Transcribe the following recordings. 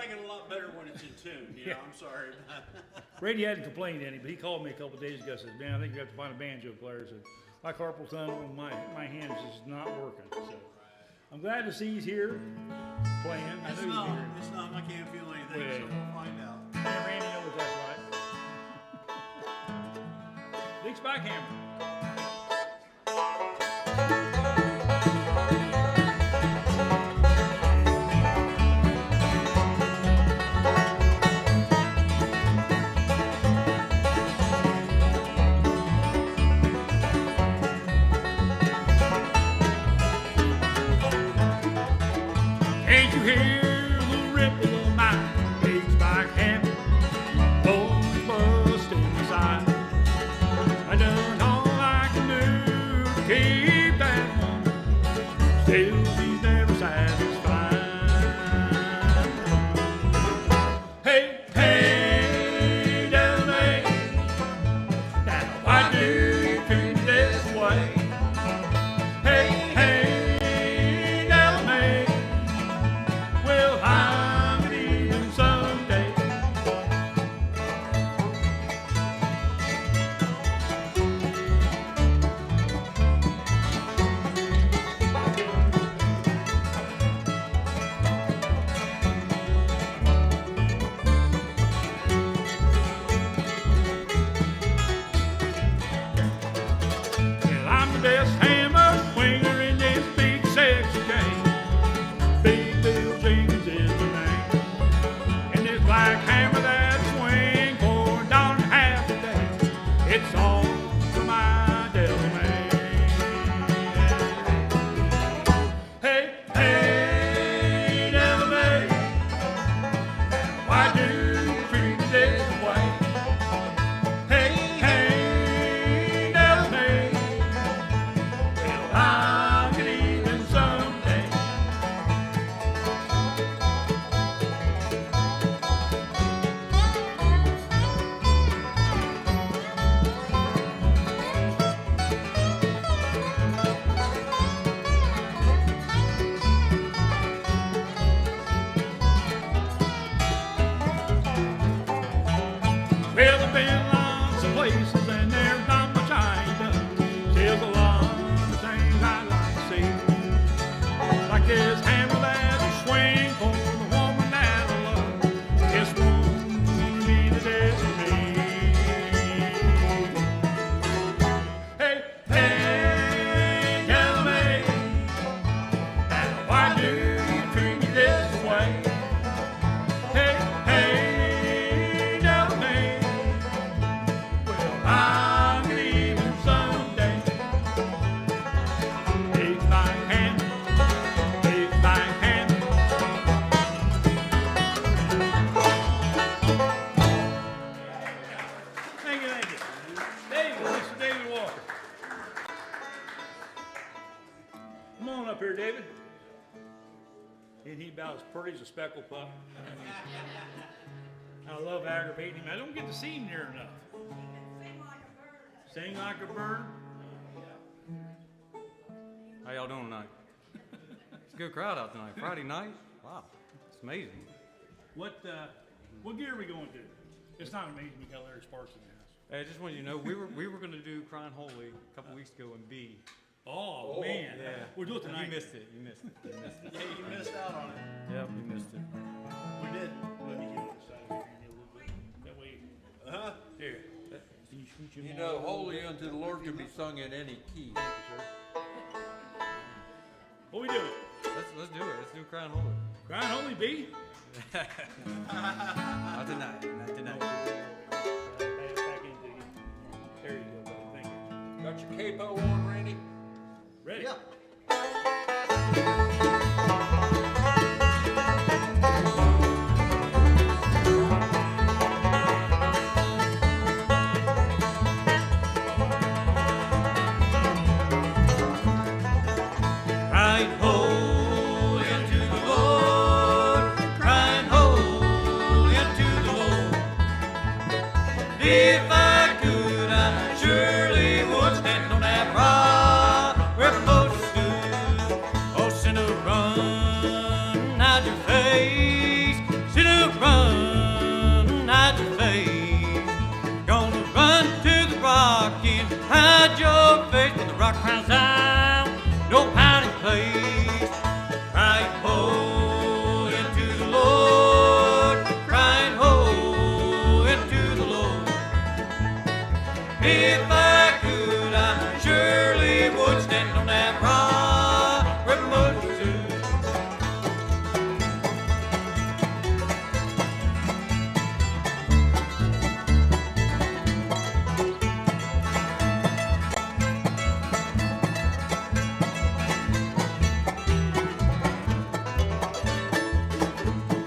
like it a lot better when it's in tune. You know, I'm sorry. Brady hadn't complained any, but he called me a couple of days ago and says, man, I think you have to find a banjo player. I said, my carpal tunnel, my hands just not working. So I'm glad to see he's here playing. It's not. I can't feel anything, so we'll find out. Hey, Randy knows that's right. Big spike hammer. Can't you hear the ripple of my big spike hammer? Bones busting inside. I done all I can do to keep that woman. Still, she's never satisfied. Hey, hey, devil may. Now, why do you treat me this way? Hey, hey. Best hammer swinger in this big sexy game. Big Bill Jenkins is the name. And this black hammer that swing for $1.50 a day. It's all for my devil man. Hey, hey, devil man. Why do you treat me this way? Hey, hey, devil man. I can even someday. Well, I've been lots of places and there's not much I ain't done. There's a lot of things I like to see. Like this hammer that'll swing for the woman that I love. This won't be the death of me. Hey, hey, tell me, now why do you treat me this way? Hey, hey, tell me, well, I can even someday. Big spike hammer, big spike hammer. Thank you, thank you. David, Mr. David Walker. Come on up here, David. Ain't he about as pretty as a speckled pup? I love aggravating him. I don't get to see him near enough. Sing like a bird. How y'all doing tonight? It's a good crowd out tonight. Friday night? Wow, it's amazing. What gear are we going to? It's not amazing we got Larry Sparks in the house. Hey, I just want you to know, we were going to do Crying Holy a couple weeks ago in B. Oh, man. Yeah. We'll do it tonight. You missed it. You missed it. Yeah, you missed out on it. Yep, you missed it. We did. Let me get on the side of here a little bit. That way, here. Can you scoot your You ball know, over? Holy Unto the Lord can be sung in any key. What we doing? Let's do it. Let's do Crying Holy. Crying Holy B? Not tonight. Not tonight. Back into you. There you go, buddy. Thank you. Got your capo on, Randy? Ready? Yeah. Crying holy unto the Lord, crying holy unto the Lord. If I could, I surely would stand on that rock where Moses stood. Oh, sinner, run out your face, sinner, rock crowns out, no pounding place. Crying ho into the Lord, crying ho into the Lord. If I could, I surely would stand on that rock where Moses stood.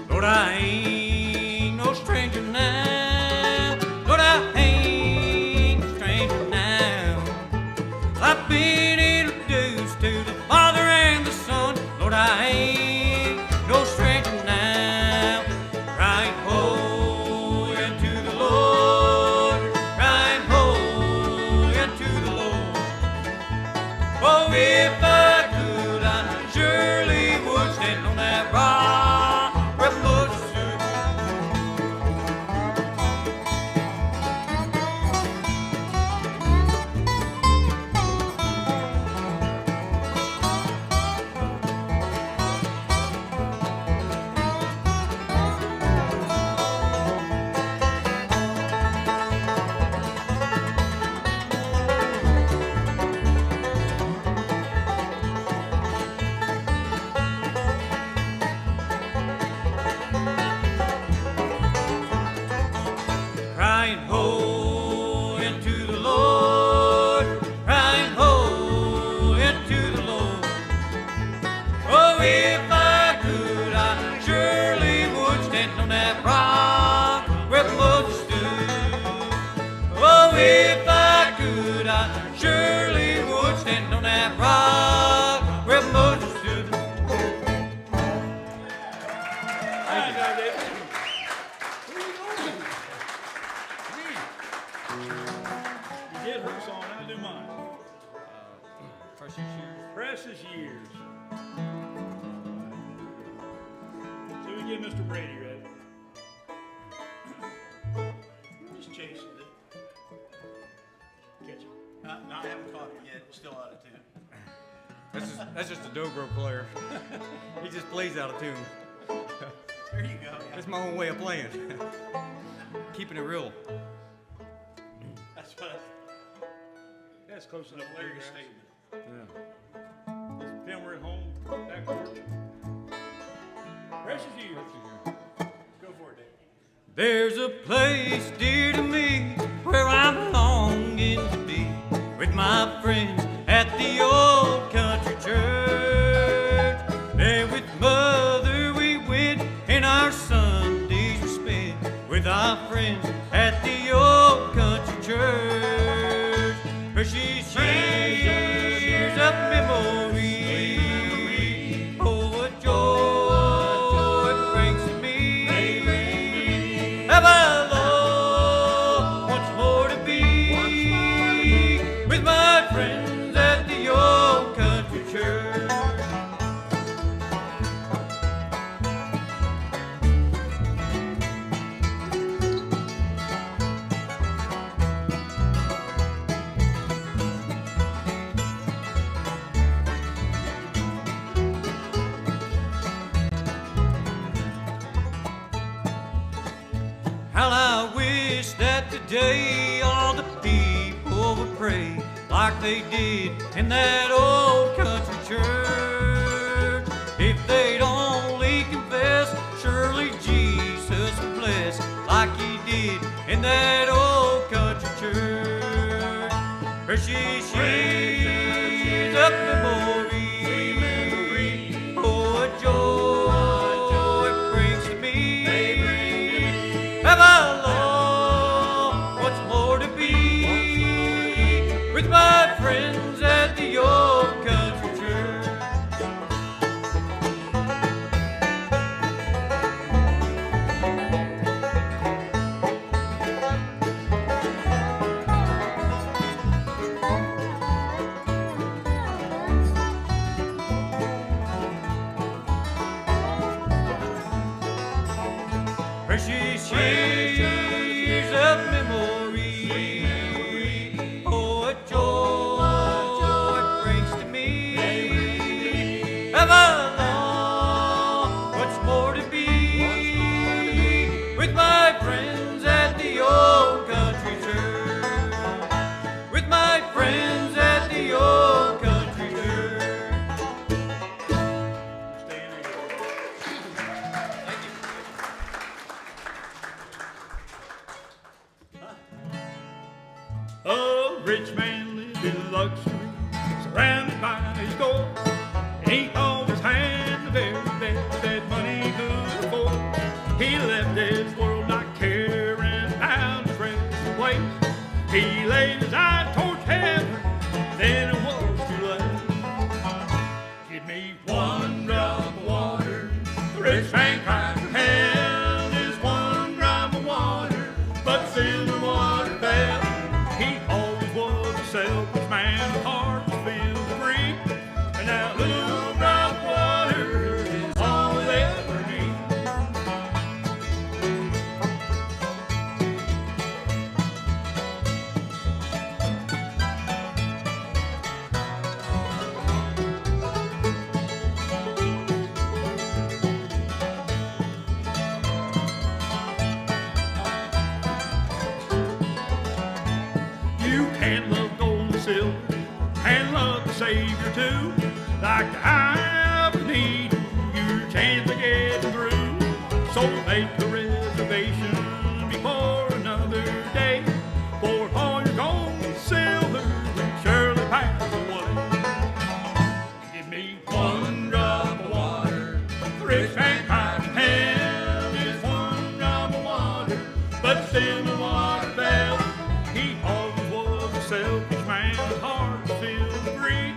Lord, I ain't no stranger now. Lord, I ain't no stranger now. I've been introduced to the Father and the Son. Lord, I ain't no stranger now. Crying ho into the Lord, crying ho into the Lord. Oh, if I could, I surely would stand on that rock where Moses stood. Crying ho into the Lord, crying ho into the Lord. Oh, if I could, I surely would stand on that rock where Moses stood. Oh, if I could, I surely would stand on that rock where Moses stood. Thank you, David. You did her song, now do mine. Precious years. Precious Years. So we get Mr. Brady ready. Just chasing it. Catch him. No, I haven't caught it yet. Still out of tune. That's just a dobro player. He just plays out of tune. There you go. Yeah. That's my own way of playing. Keeping it real. That's what. That's close enough. Larry's Larry's statement. Yeah. Let's pretend we're at home, back porch. Precious Years. Go for it, Dave. There's a place dear to me where I'm longing to be with my friends at the old country church. There with Mother we went and our Sundays were spent with our friends at the old country church. Precious years of memory. Oh, what joy it brings to me. Have I loved once more to be with my friends at the old country church. How I wish that today all the people would pray like they did in that old country church. If they'd only confess, surely Jesus would bless like he did in that old country church. Precious years of memory. Oh, what joy it brings to me. Have I longed once more to be with my friends at the old country church? Precious years of memory. Oh, what joy rich man lived in luxury, surrounded by his gold. And he always had the very best that money could afford. He left this world not caring about his resting place. He laid his eyes towards heaven, then it was too late. Give me one drop of water, the rich man cried for help. Just one drop of water, but still the water fell. He always was a selfish man, his heart was filled with greed. And that little drop of water is all he'll ever need. You can love gold and silver and love the Savior too. Like the eye of a needle, your chance of getting through. So make a reservation before another day, for all your gold and silver will surely pass away. Give me one drop of water, the rich man cried from hell. Just one drop of water, but still the water fell. He always was a selfish man, his heart was filled with greed.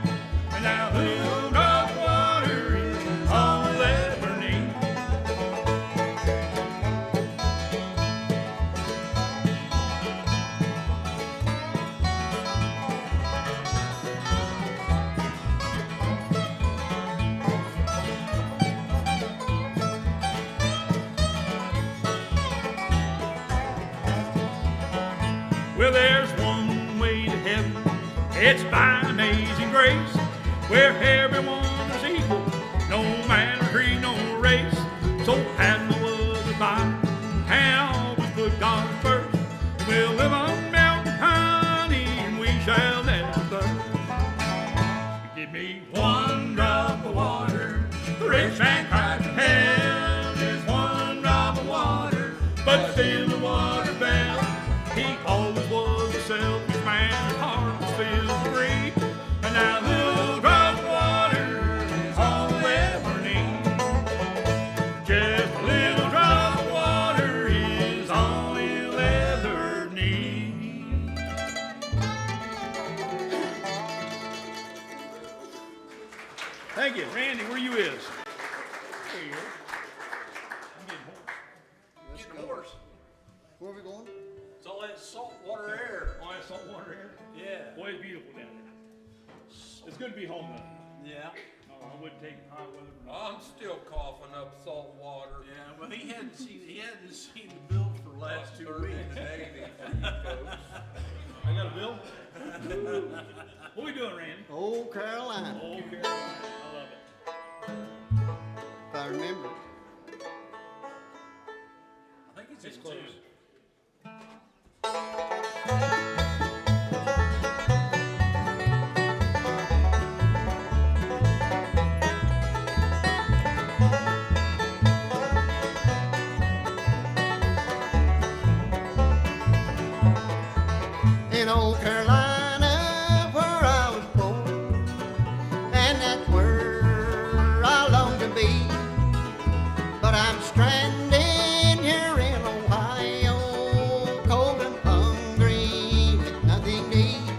And now little drop of water is all he'll ever need. Well, there's one way to heaven, it's by amazing grace, where everyone is equal, no matter creed, no race. So have no other mind, and always put God first. We'll live on milk and honey, and we shall never thirst. Give me one drop of water, the rich man cried from hell. Just one drop of water, but still the water fell. He always was a selfish man, his heart was filled with greed. And now little drop of water is all we'll ever need. Just a little drop of water is all he'll ever need. Thank you. Randy, where you is? There you are. I'm getting hoarse. Getting hoarse. Where are we going? It's all that saltwater air. Oh, that's saltwater here? Yeah. Boy, it's beautiful down there. It's good to be home though. Yeah. Oh, I wouldn't take hot weather for nothing. I'm still coughing up salt water. Yeah, well, he hadn't seen the bill for the last 2 Serving weeks. the Navy for you folks. I got a bill? What we doing, Randy? Old Carolina, Oh, Carolina. I love it. if I remember. I think it's It's in close. 2. In old Carolina, where I was born, and that's where I long to be. But I'm stranded here in Ohio, cold and hungry, with nothing to eat.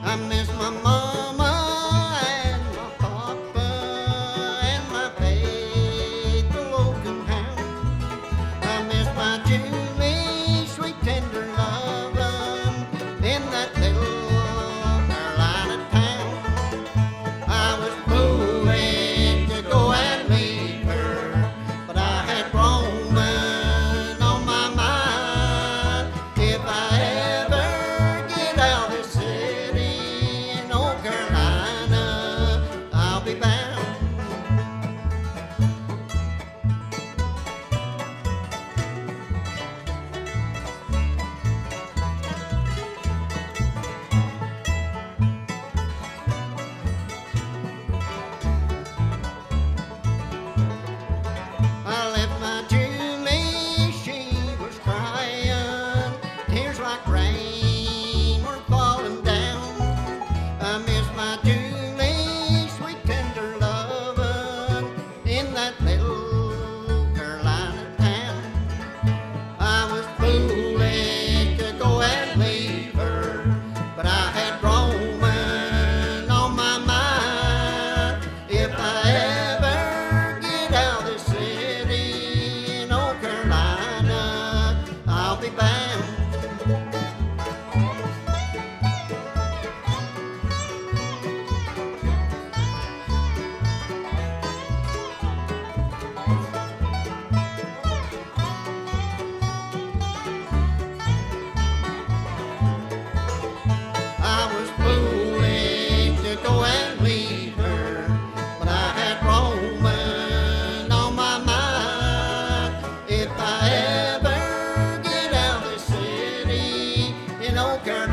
I miss my mama and my papa and my faithful oaken hound. I miss my Julie, sweet tender lovin', in that little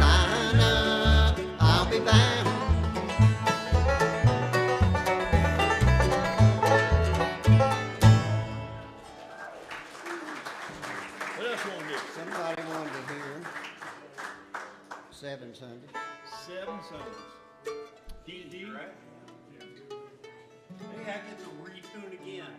Carolina I'll be bound. What else you want to do? Somebody wanted to hear 7 Sundays. 7 Sundays. D&D? Right? Hey, I get to retune again.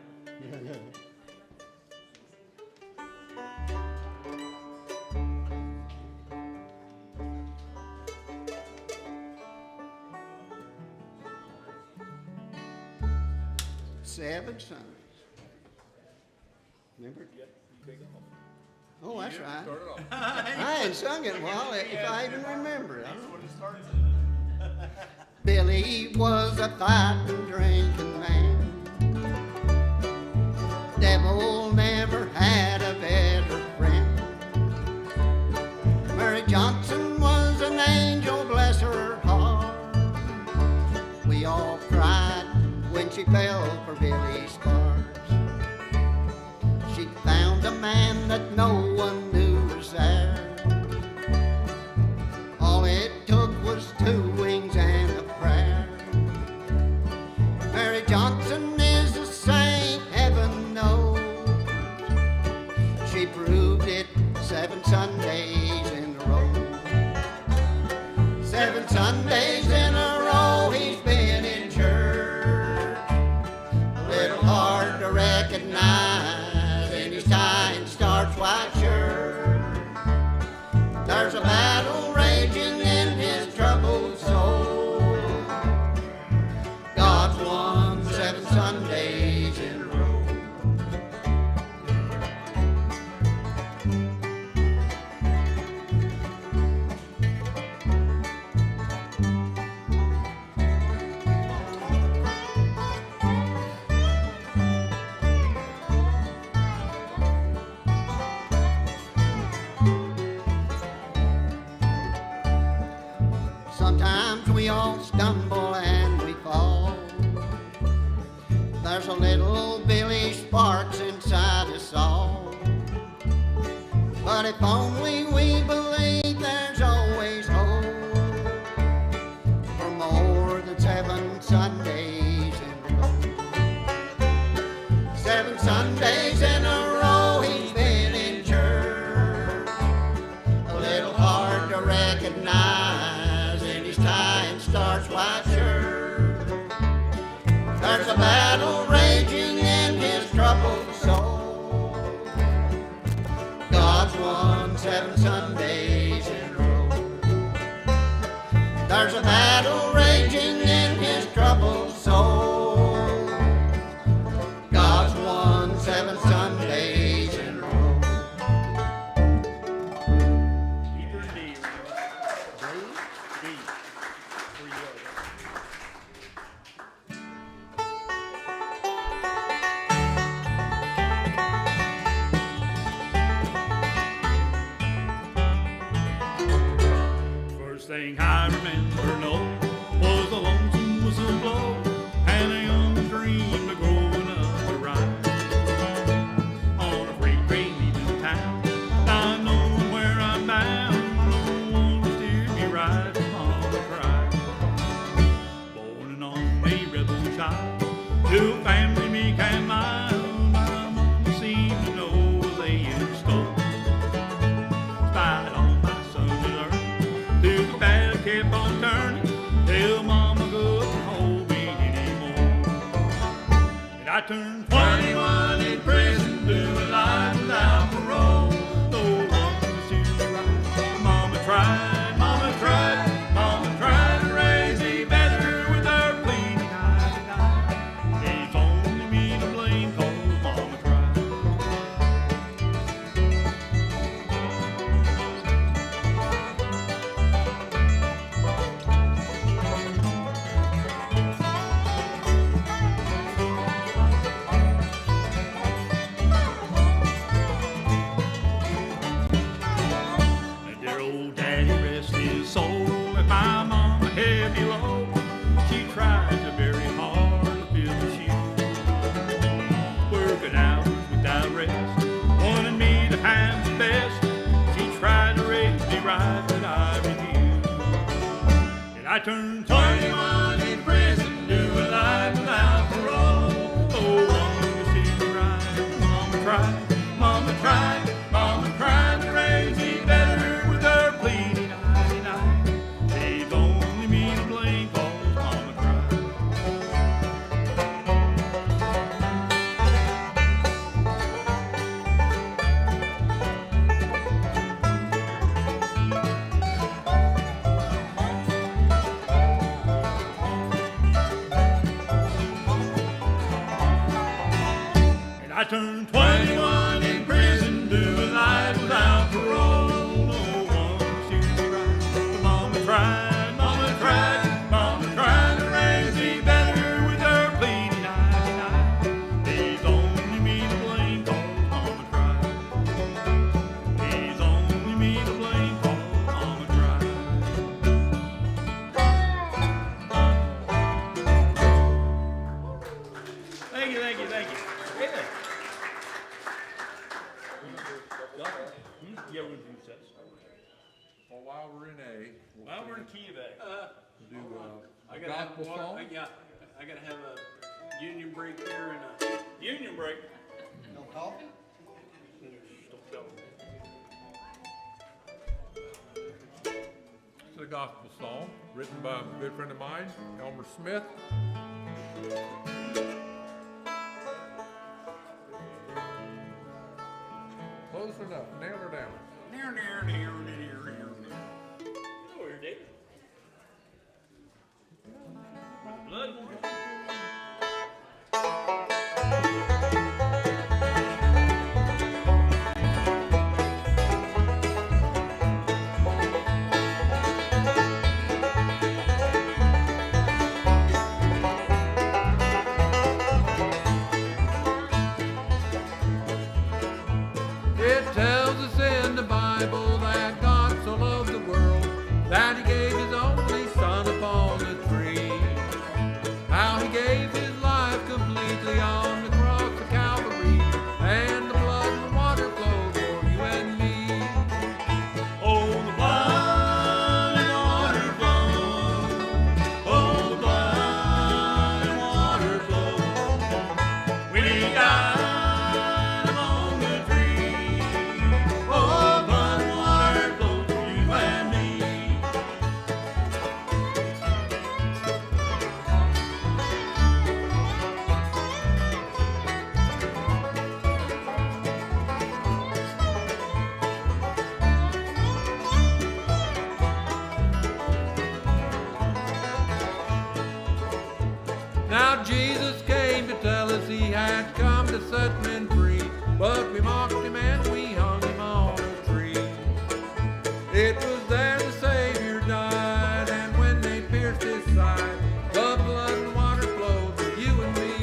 Seven Sundays. Remember? Yep, you take off. Oh, that's right. Start it off. I ain't sung it in a while, if I even remember it. I That's don't- what it starts Billy was a fighting, drinking man. Devil never had a better friend. Mary Johnson was an angel, bless her heart. We all cried when she fell for Billy's scars. She found a man that no one knew was there. All it took was 2 wings and a prayer. Mary Johnson is a saint, heaven knows. She proved it 7 Sundays in a row. 7 Sundays in a row he's been in church. A little hard to recognize in his tie and starched white shirt. There's a battle raging in his troubled soul. God's won 7 Sundays in a row. Sometimes we all stumble and we fall. There's a little Billy Sparks inside us all. But if only we believe, there's always hope for more than 7 Sundays in a row. 7 Sundays in a row he's been in church. A little hard to recognize in his tie and starched white shirt. There's a battle raging in his troubled soul. God's won 7 Sundays in a row. There's a battle raging in his troubled soul. God's won 7 Sundays in a row. Keep her D. D. Where you go? First thing I remember, no, was a lonesome whistle blow and a young dream of growing up to ride on a freight train leaving town, not knowing where I'm bound, no one to steer me right, mama cried. Born an army rebel child to a family meek and mild, my mama seemed to know a lay in store. Despite all my Sunday learning, till the battle kept on turning, till mama couldn't hold me anymore. And I turned 21 in prison, doing life without parole. No one to steer me right. Mama tried, mama tried, mama tried to raise me better with her pleading eyes and eyes. It's only me to blame, 'cause mama tried. I turned 21 in prison, doing life without parole. Oh, wanted to see me right. Mama tried to raise me better with her pleading eye. She's only me to blame, 'cause Mama tried. And I turned 21 in prison, doing life without parole. No one to see me right. But Mama tried to raise me better with her pleading eye. He's only me to blame, 'cause Mama tried. He's only me to blame, 'cause Mama tried. Thank you. Yeah. Yeah, we're gonna do sets. Well, while we're in A, Well, we're in key of A. we'll do I a gotta have gospel water. song. Yeah, I gotta have a union break here and a. Union break. No coffee? Don't go. It's a gospel song written by a good friend of mine, Elmer Smith. Close enough, nail her down. Near. Oh, here, David. Blood. It tells us in the Bible that God so loved the world that he gave his only son upon the tree. How he gave his life completely on the cross of Calvary, and the blood and water flowed for you and me. Oh, the blood and water flow. Oh, the blood and water flow. When he died upon the tree. Oh, blood and water flow for you and me. Now Jesus came to tell us he had come to set men free, but we mocked him and we hung him on a tree. It was there the Savior died, and when they pierced his side, the blood and water flowed for you and me.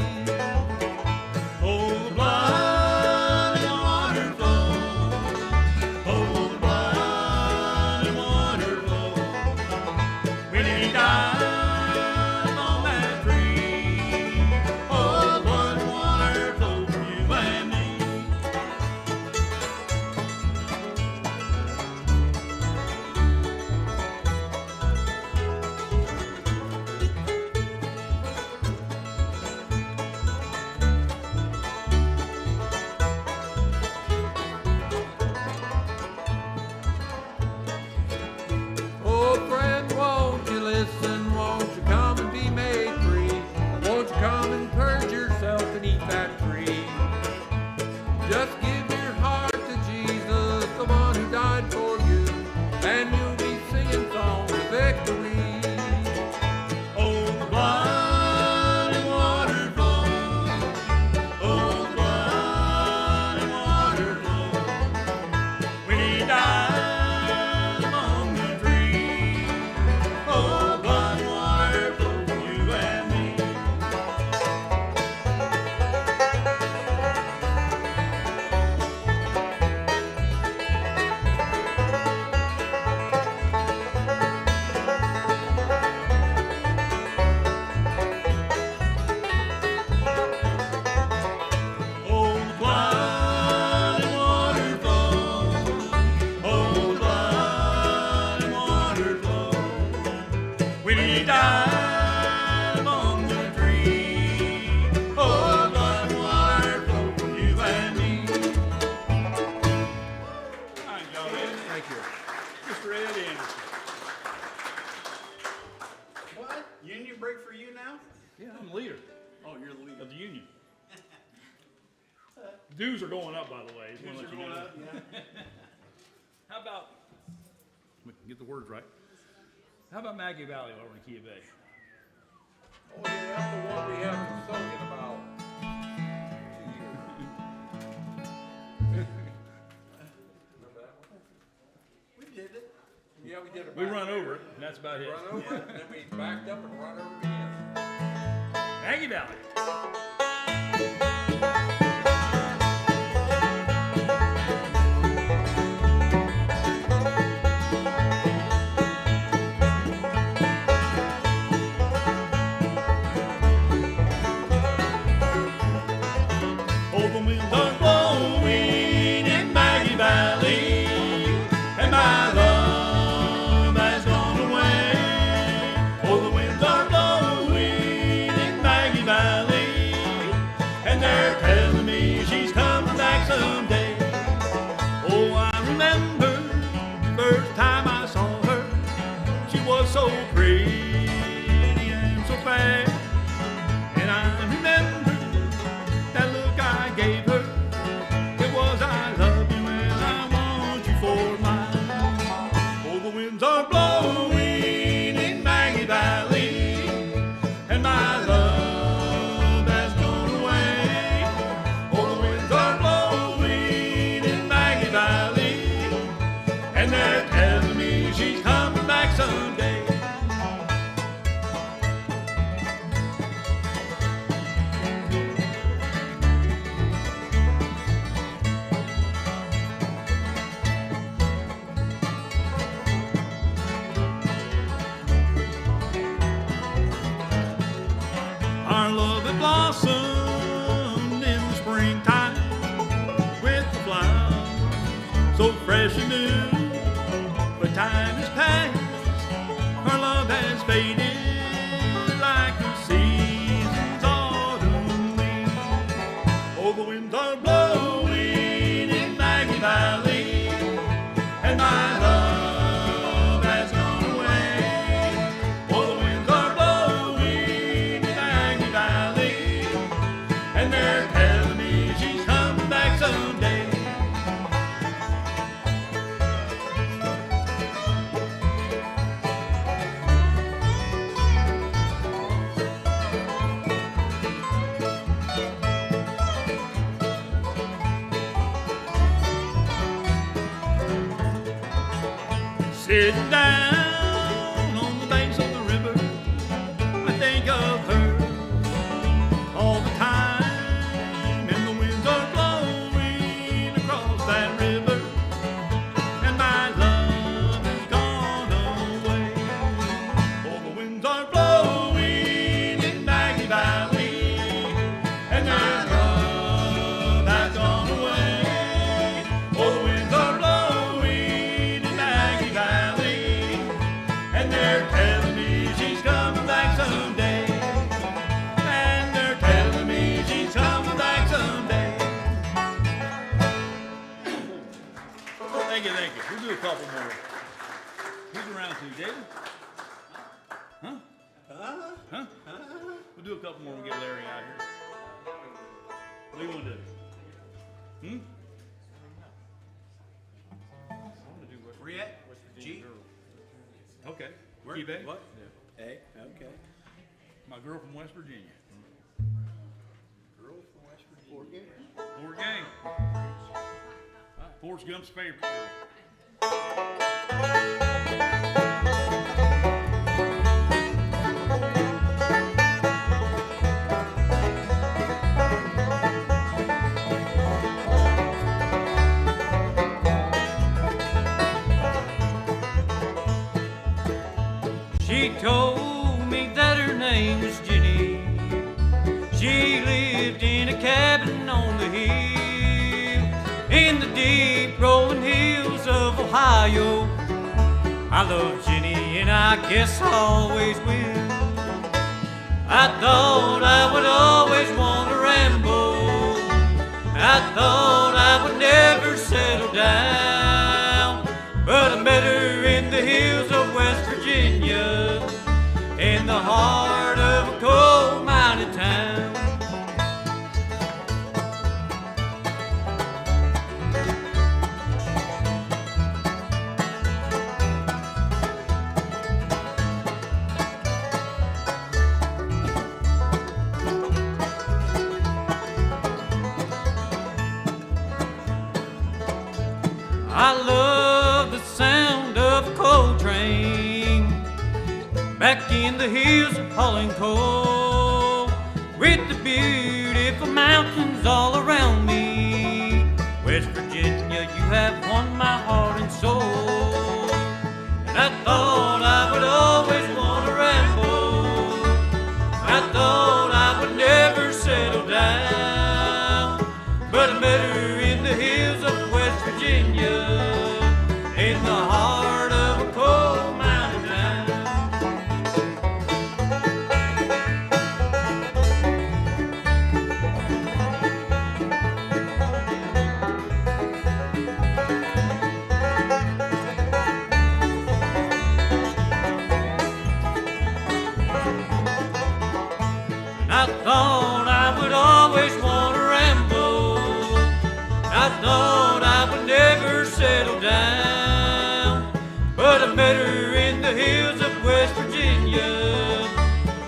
Oh, the blood and water flow. Oh, the blood and water flow. When he died on that tree. Oh, the blood and water flow for you and Yeah, I'm the leader Oh, you're the leader. of the union. Dues are going up, by the way. Just wanna Dues let are you going know. up, yeah. How about, we can get the words right. How about Maggie Valley over in Kia Bay? Oh yeah, that's the one we have been soaking about. Remember that one? We did it. Yeah, we did it. We run over it, and that's about it. Run over it, then we backed up and run over again. Maggie Valley. Oh, the winds are blowing in Maggie Valley, and my love has gone away. Oh, the winds are blowing in Maggie Valley, and they're telling me she's coming back someday. Oh, I remember the first time I saw her, she was so pretty and so fast, and I remember that look I gave her. It was I love you and I want you for mine. Oh, the winds are blowing in Maggie Valley, and my love has gone away. Oh, the winds are blowing in Maggie Valley, and they're telling me she's coming back someday. Our love had blossomed in the springtime with the flowers so fresh and new. But time has passed, our love has faded like the season's autumn leaves. Oh, the winds are blowing in Maggie Valley, and my love has gone away. Oh, the winds are blowing in Maggie Valley, and they're telling me she's coming back someday. Sitting down on the banks of the river, I think of her all the time, and the winds are blowing across that river, and my love has gone away. Oh, the winds are blowing in Maggie Valley, and my love has gone away. Oh, the winds are blowing in Maggie Valley, and they're telling me she's coming back someday. And they're telling me she's coming back someday. Thank you, thank you. We'll do a couple more. Who's around to, David? Huh? Huh? We'll do a couple more. We'll get Larry out here. What do you want to do? Hmm? Where you at? G? Okay. Where? Key Bay? What? A, okay. My girl from West Virginia. Girl from West Virginia. Fort Gang. Forrest Gump's favorite girl. She told me that her name was Jenny. She lived in a cabin on the hill, in the deep rolling hills of Ohio. I love Jenny and I guess I always will. I thought I would always want to ramble. I thought I would never settle down, but I met her in the hills of West Virginia, in the heart of a coal mine. back in the hills of hauling coal, with the beautiful mountains all around me. West Virginia, you have won my heart and soul. And I thought I would always want to ramble. I thought I would never settle down, but I met her in the hills of West Virginia, in the heart of a coal mining town. I thought I would always want to ramble. I thought I would never settle down, but I met her in the hills of West Virginia,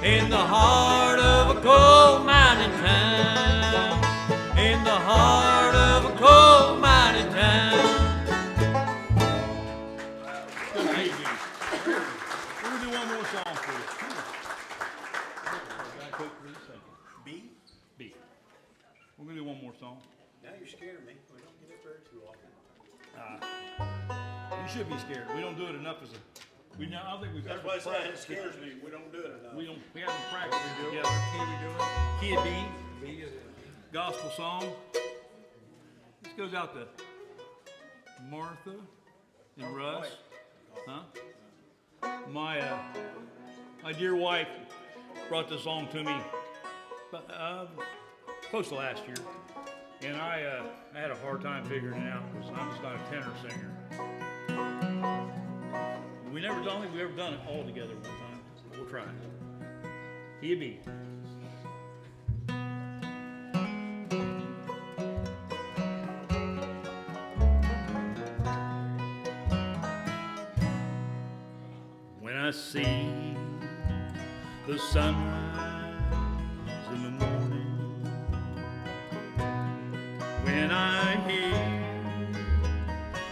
in the heart of a coal mining town, in the heart of a coal mining town. Thank you. We're gonna do one more song for you. B? B. We're gonna do one more song. Now you're scaring me. We don't get up there too often. You should be scared. We don't do it enough as a. I don't think we've That's ever why I say it practiced. scares me. We don't do it enough. We haven't practiced it together. Key of B. Gospel song. This goes out to Martha and Russ. Huh? My dear wife brought this song to me close to last year, and I had a hard time figuring it out because I'm just not a tenor singer. I don't think we've ever done it all together one time. We'll try it. Key of B. When I see the sunrise in the morning, when I hear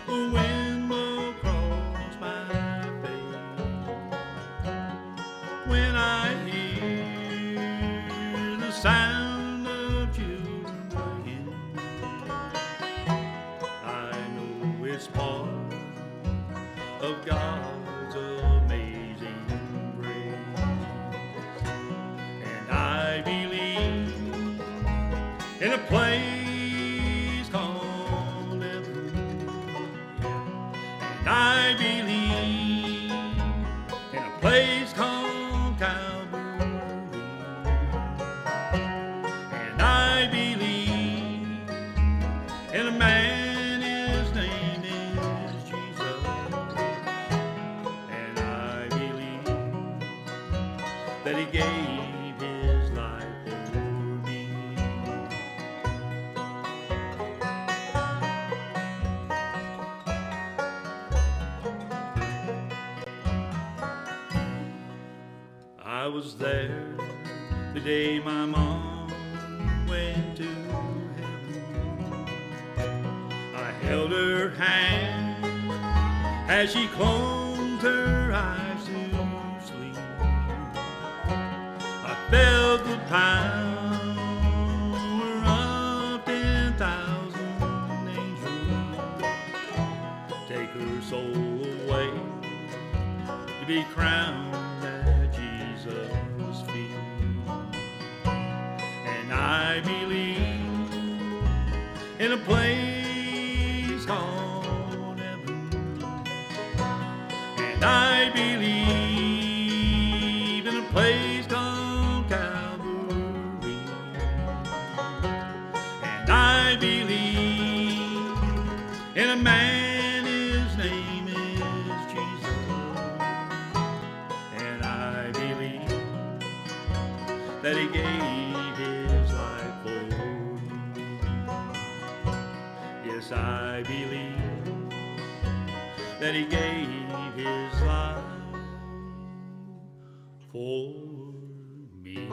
the wind blow across my face, when I hear the sound of children playing, I know it's part of God's amazing grace. And I believe in a place called heaven. And I believe in a place called Calvary. And I believe in a man, his name is Jesus. And I believe that he gave his life for me. I was there the day my mom went to heaven. I held her hand as she closed her eyes to sleep. I felt the power of 10,000 angels take her soul away to be crowned at Jesus' feet. And I believe in a place called heaven. And I believe in a place called Calvary. And I believe in a man, his name is Jesus. And I believe that he gave his life for me. Yes, I believe that he gave his life for me.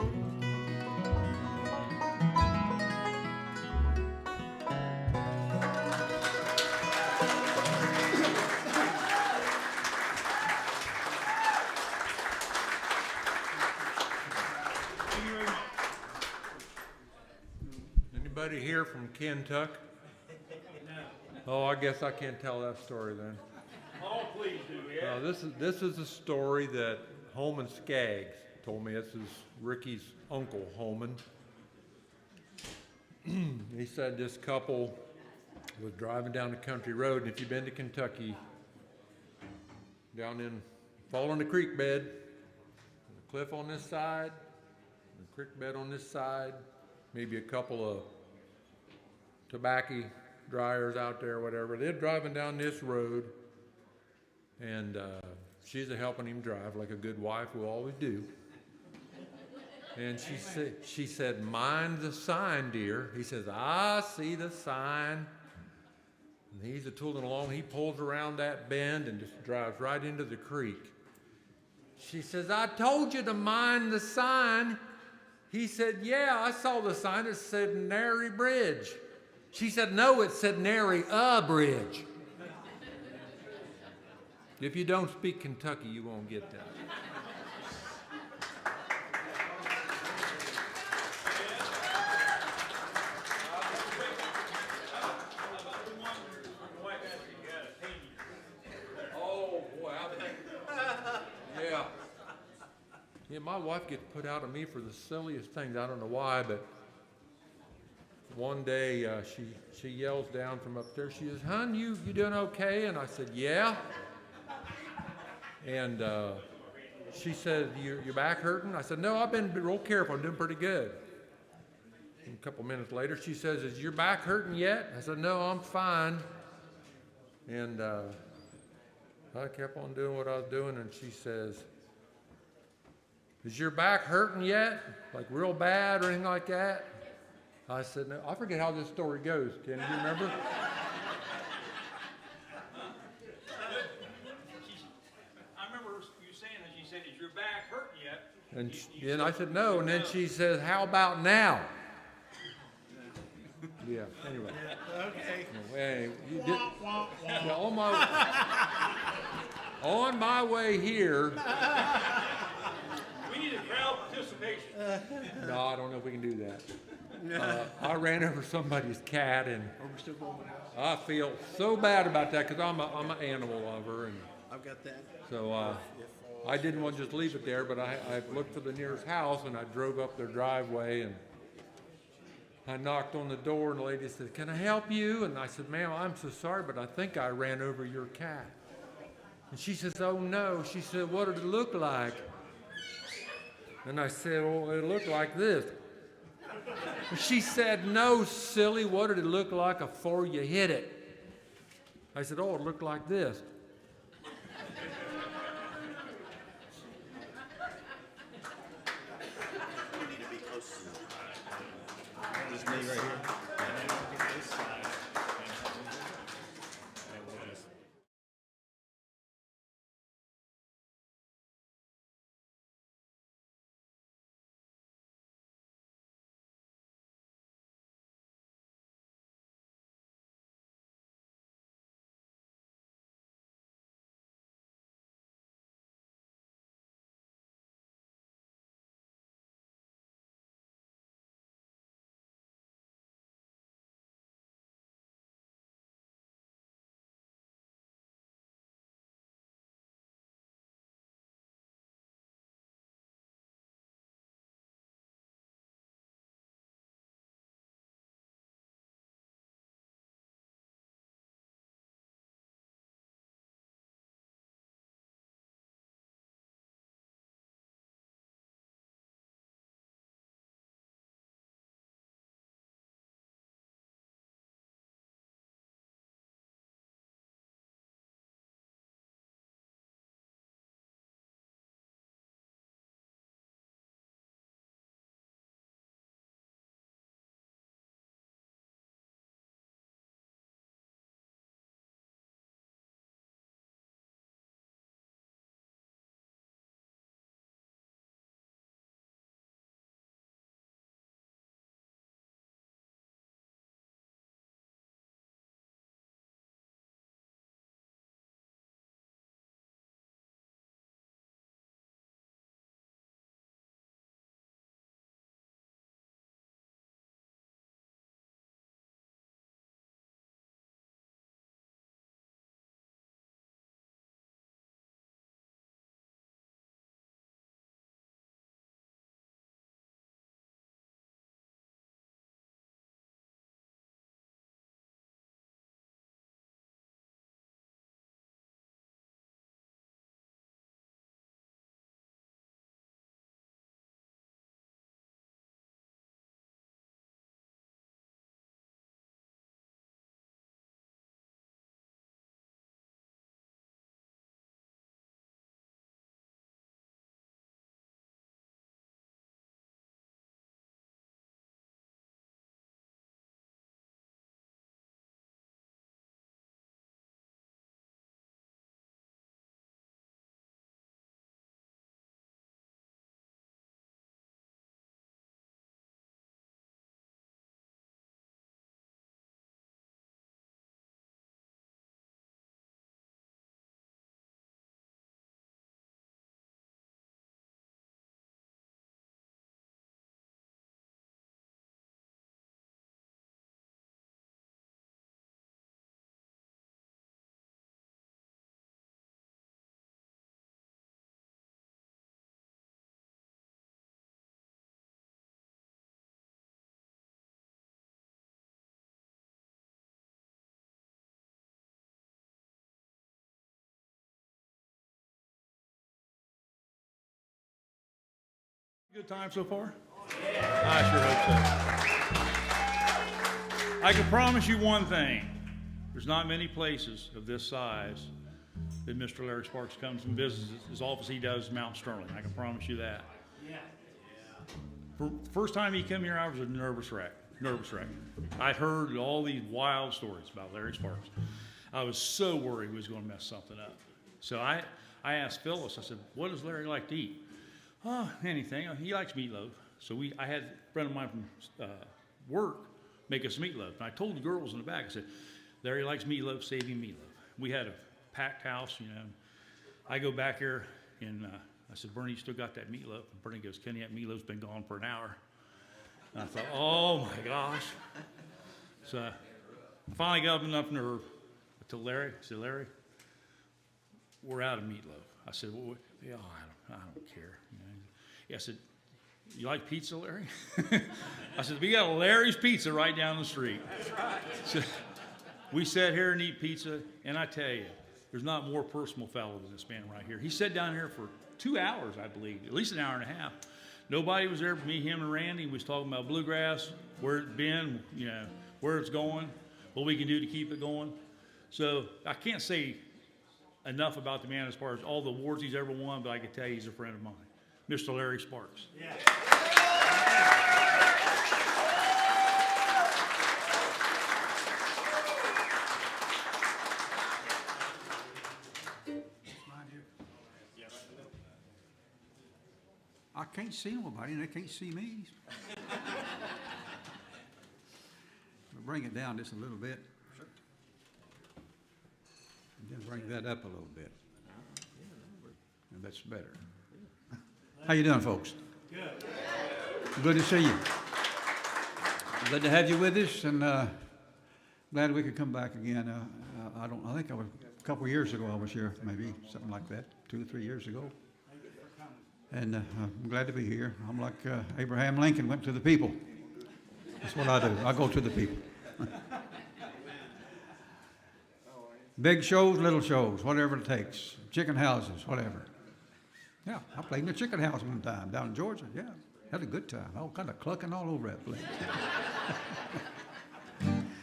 Anybody here from Kentucky? Oh, I guess I can't tell that story then. Oh, please do, yeah. This is a story that Holman Skaggs told me. This is Ricky's uncle, Holman. He said this couple was driving down the country road, and if you've been to Kentucky, following the creek bed, the cliff on this side, the creek bed on this side, maybe a couple of tobacco dryers out there, whatever. They're driving down this road, and she's helping him drive like a good wife will always do. And she said, mind the sign, dear. He says, I see the sign. And he's tooling along. He pulls around that bend and just drives right into the creek. She says, I told you to mind the sign. He said, yeah, I saw the sign. It said Nary Bridge. She said, no, it said Nary a Bridge. If you don't speak Kentucky, you won't get that. Oh, boy. Yeah. Yeah, my wife gets put out of me for the silliest things. I don't know why, but one day she yells down from up there. She says, "Hon, you doing okay?" And I said, "Yeah." And she said, "Your back hurting?" I said, "No, I've been real careful. I'm doing pretty good." And a couple minutes later, she says, "Is your back hurting yet?" I said, "No, I'm fine." And I kept on doing what I was doing, and she says, "Is your back hurting yet? Like real bad or anything like that?" I said, "No." I forget how this story goes. Can you remember? I remember you saying that. She said, "Is your back hurting yet?" And I said, "No." And then she says, "How about now?" Yeah, anyway. Okay. Hey, yeah, on my way here. We need a crowd participation. No, I don't know if we can do that. I ran over somebody's cat, and I feel so bad about that because I'm an animal lover, and I've got that. so I didn't want to just leave it there. But I looked for the nearest house, and I drove up their driveway, and I knocked on the door, and the lady said, "Can I help you?" And I said, "Ma'am, I'm so sorry, but I think I ran over your cat." And she says, "Oh no." She said, "What did it look like?" And I said, "Well, it looked like this." And she said, "No, silly, what did it look like before you hit it?" I said, "Oh, it looked like this." Just me right here. Good time so far? I sure hope so. I can promise you one thing. There's not many places of this size that Mr. Larry Sparks comes and visits his office he does in Mount Sterling. I can promise you that. For the first time he came here, I was a nervous wreck. I'd heard all these wild stories about Larry Sparks. I was so worried he was going to mess something up. So I asked Phyllis, I said, what does Larry like to eat? Oh, anything. He likes meatloaf. So I had a friend of mine from work make us meatloaf. And I told the girls in the back, I said, Larry likes meatloaf, save him meatloaf. We had a packed house, you know. I go back here and I said, Bernie, you still got that meatloaf? And Bernie goes, Kenny, that meatloaf's been gone for an hour. And I thought, oh my gosh. So I finally got up enough nerve. I told Larry, I said, Larry, we're out of meatloaf. I said, well, yeah, I don't care. You know? Yeah, I said, you like pizza, Larry? I said, we got Larry's Pizza right down the street. That's right. So we sat here and eat pizza, and I tell you, there's not more personal fellow than this man right here. He sat down here for 2 hours, I believe, at least an hour and a half. Nobody was there but me, him, and Randy. We was talking about bluegrass, where it's been, you know, where it's going, what we can do to keep it going. So I can't say enough about the man as far as all the awards he's ever won, but I can tell you he's a friend of mine, Mr. Larry Sparks. Yeah. I can't see nobody, and they can't see me. Bring it down just a little bit. And then bring that up a little bit. And that's better. How you doing, folks? Good. Good to see you. Good to have you with us, and glad we could come back again. I think I was a couple of years ago. I was here, maybe something like that, 2 or 3 years ago. And I'm glad to be here. I'm like Abraham Lincoln went to the people. That's what I do. I go to the people. Big shows, little shows, whatever it takes. Chicken houses, whatever. Yeah, I played in a chicken house one time down in Georgia. Yeah, had a good time. All kind of clucking all over that place.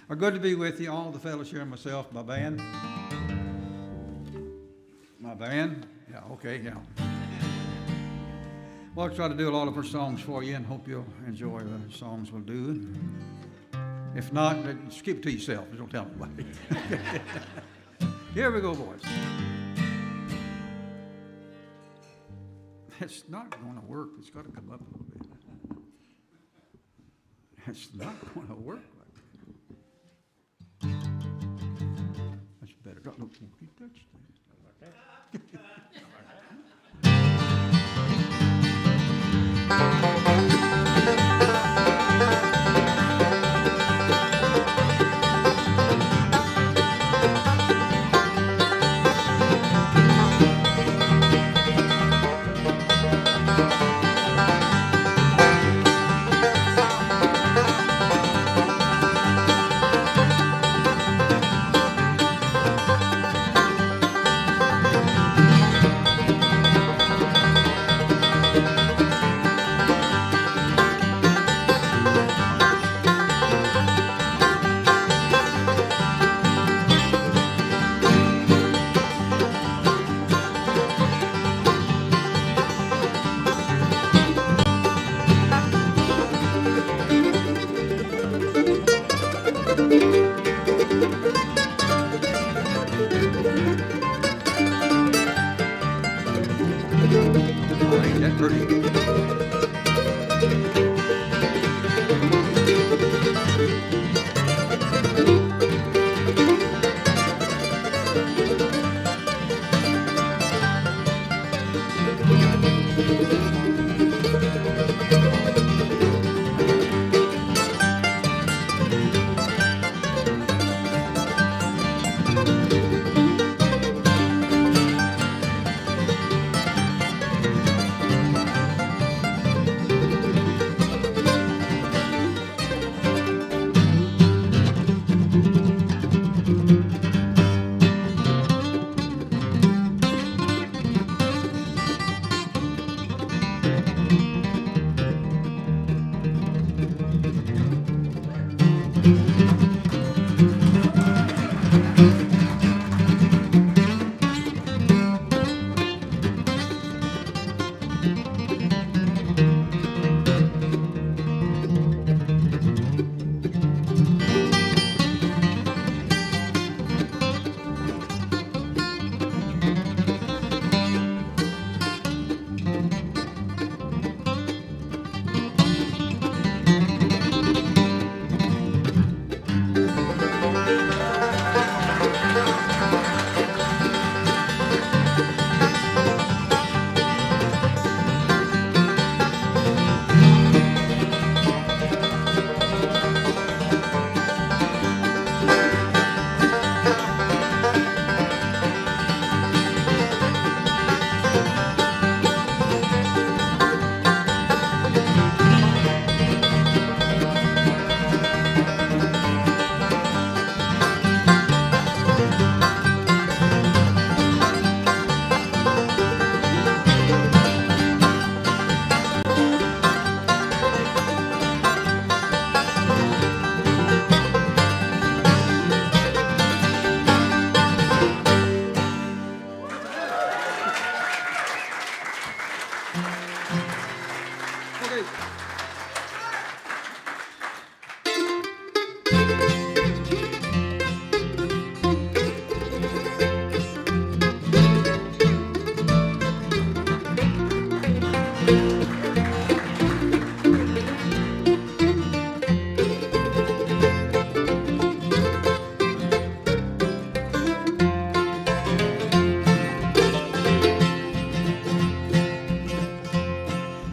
Well, good to be with you, all the fellows here and myself, my band. My band? Yeah, okay, yeah. Well, I'll try to do a lot of our songs for you and hope you'll enjoy the songs we'll do. If not, just keep it to yourself. Don't tell nobody. Here we go, boys. It's not going to work. It's got to come up a little bit. It's not going to work like that. That's better. Don't you touch that.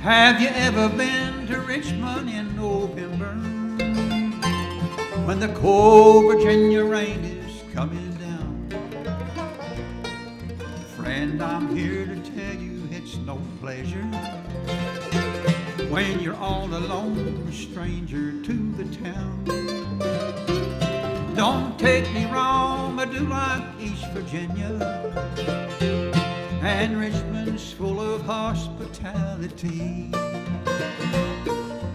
Have you ever been to Richmond in November when the cold Virginia rain is coming down? Friend, I'm here to tell you it's no pleasure when you're all alone, a stranger to the town. Don't take me wrong, I do like East Virginia, and Richmond's full of hospitality,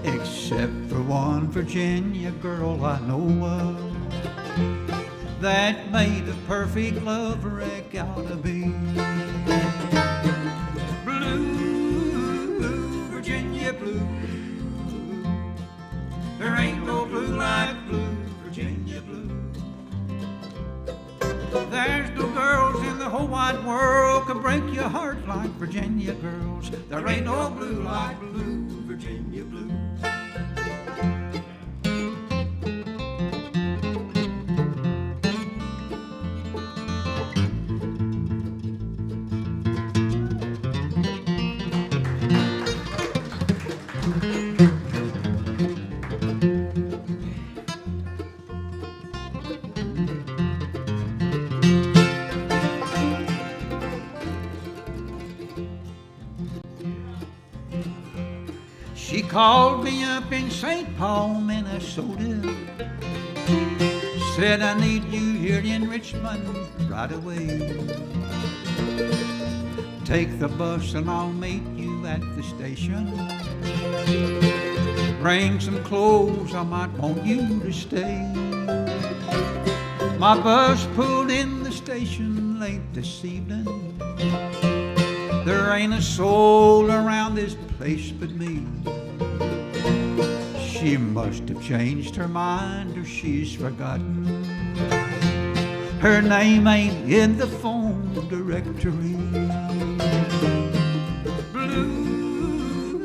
except for one Virginia girl I know of that made a perfect love wreck out of me. Blue, Virginia blue, there ain't no blue like blue, Virginia blue. There's no girls in the whole wide world can break your heart like Virginia girls. There ain't no blue like blue, Virginia blue. She called me up in St. Paul, Minnesota, said I need you here in Richmond right away. Take the bus and I'll meet you at the station. Bring some clothes, I might want you to stay. My bus pulled in the station late this evening. There ain't a soul around this place but me. She must have changed her mind or she's forgotten. Her name ain't in the phone directory. Blue,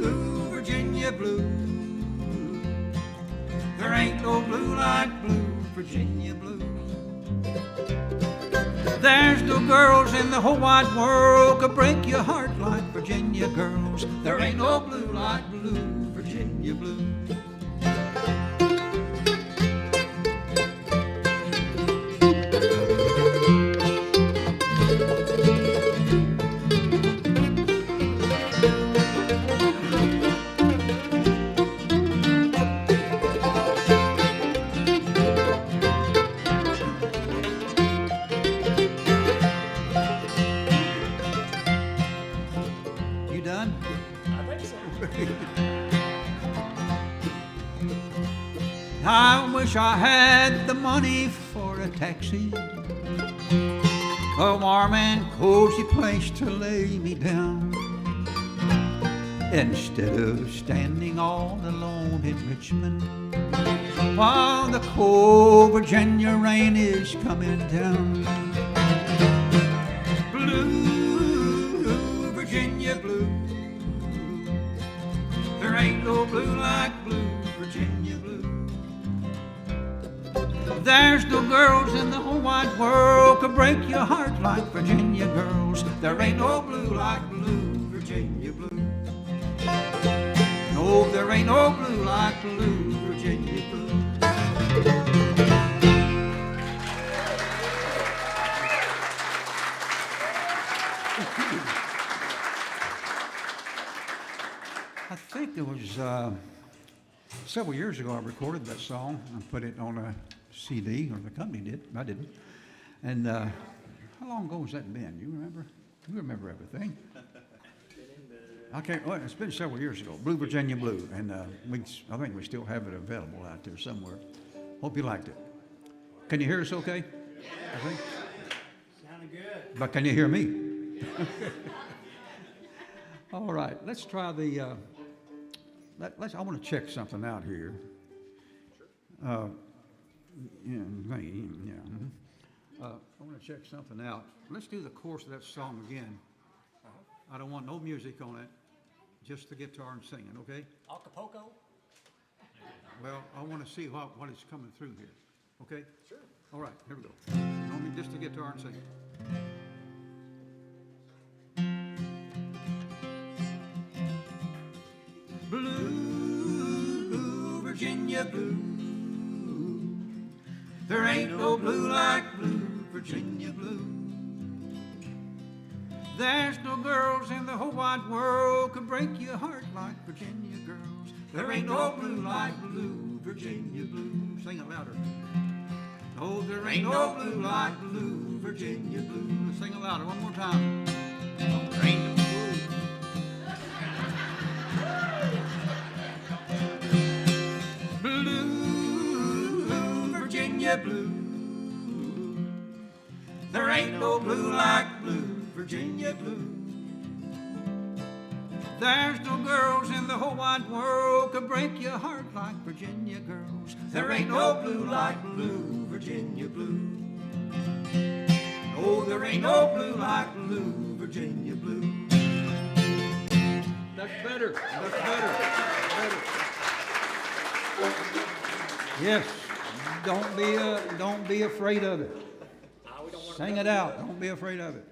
Virginia blue, there ain't no blue like blue, Virginia blue. There's no girls in the whole wide world could break your heart like Virginia girls. There ain't no blue like blue, Virginia blue. I wish I had the money for a taxi, a warm and cozy place to lay me down. instead of standing all alone in Richmond while the cold Virginia rain is coming down. Blue, Virginia blue, there ain't no blue like blue, Virginia blue. There's no girls in the whole wide world could break your heart like Virginia girls. There ain't no blue like blue, Virginia blue. No, there ain't no blue like blue, Virginia blue. I think it was several years ago I recorded that song and put it on a CD, or the company did. I didn't. And how long ago has that been? You remember? You remember everything. Well, it's been several years ago. Blue Virginia Blue, and I think we still have it available out there somewhere. Hope you liked it. Can you hear us okay? I think. Sounded good. But can you hear me? All right, let's try the. I want to check something out here. I want to check something out. Let's do the chorus of that song again. I don't want no music on it, just the guitar and singing, okay? Acapulco? Well, I want to see what is coming through here, okay? Sure. All right, here we go. Only just the guitar and singing. Blue, Virginia blue, there ain't no blue like blue, Virginia blue. There's no girls in the whole wide world could break your heart like Virginia girls. There ain't no blue like blue, Virginia blue. Sing it louder. Oh, there ain't no blue like blue, Virginia blue. Let's sing it louder one more time. Oh, there ain't no blue. Blue, Virginia blue. There ain't no blue like blue, Virginia blue. There's no girls in the whole wide world could break your heart like Virginia girls. There ain't no blue like blue, Virginia blue. Oh, there ain't no blue like blue, Virginia blue. That's better. That's better. Yes. Don't be afraid of it. Sing it out. Don't be afraid of it.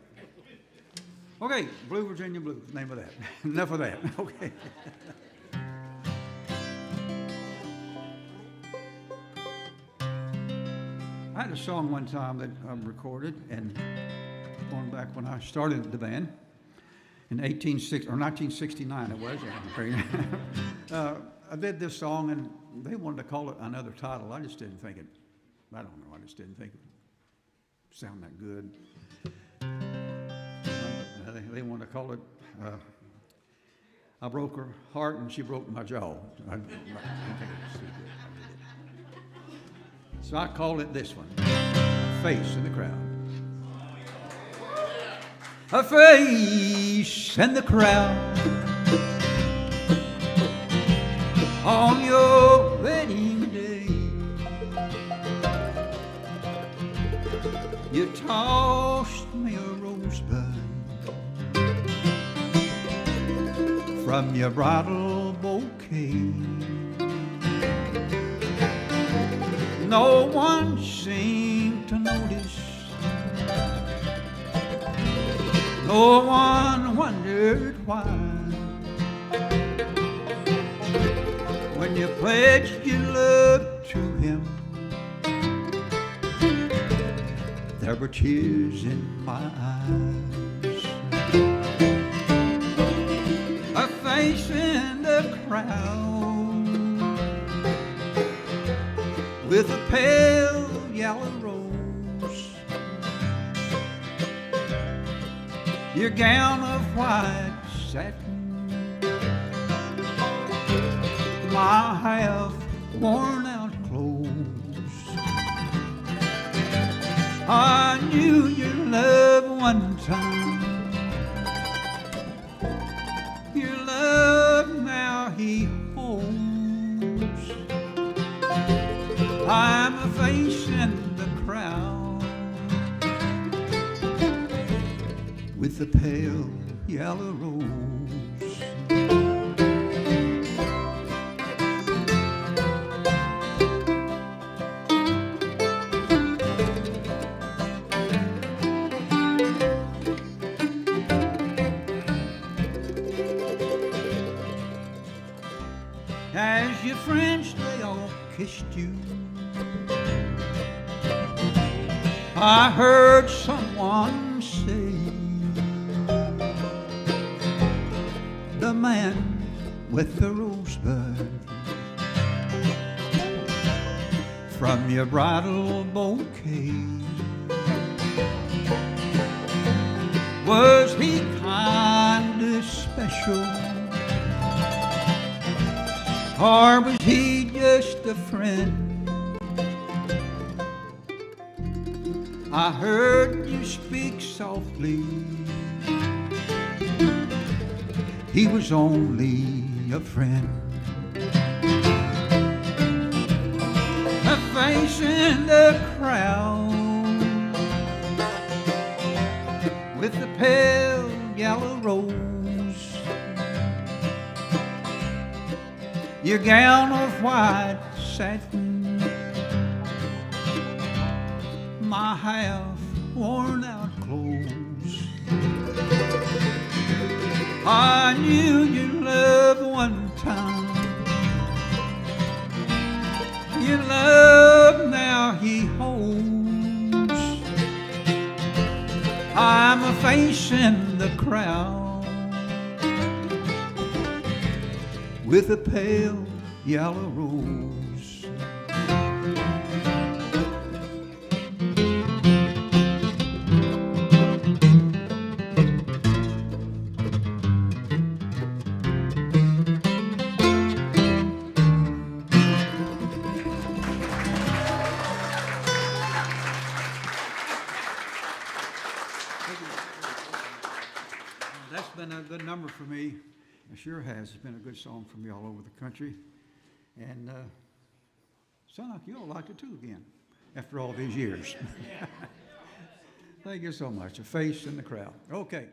Okay, Blue Virginia Blue, name of that. Enough of that. Okay. I had a song one time that I recorded, and going back when I started the band in 1969 it was. I did this song, and they wanted to call it another title. I just didn't think it. I don't know. I just didn't think it sound that good. They want to call it, I broke her heart and she broke my jaw. So I called it this one, Face in the Crowd. A face in the crowd on your wedding day. You tossed me a rosebud from your bridal bouquet. No one seemed to notice. No one wondered why. When you pledged your love to him, there were tears in my eyes. A face in the crowd with a pale yellow rose. Your gown of white satin, my half worn out clothes. I knew your love one time. Your love a pale yellow rose. As your friends, they all kissed you, I heard someone say, the man with the rosebud from your bridal bouquet, was he kinda special, or was he just a friend? I heard you speak softly. He was only a friend. A face in the crowd with the pale yellow rose. Your gown of white satin, my half worn out clothes. I knew you loved one time, your love now he holds. I'm a face in the crowd with a pale yellow rose. That's been a good number for me. It sure has. It's been a good song for me all over the country. And sound like you all liked it too again after all these years. Thank you so much. A face in the crowd. Okay.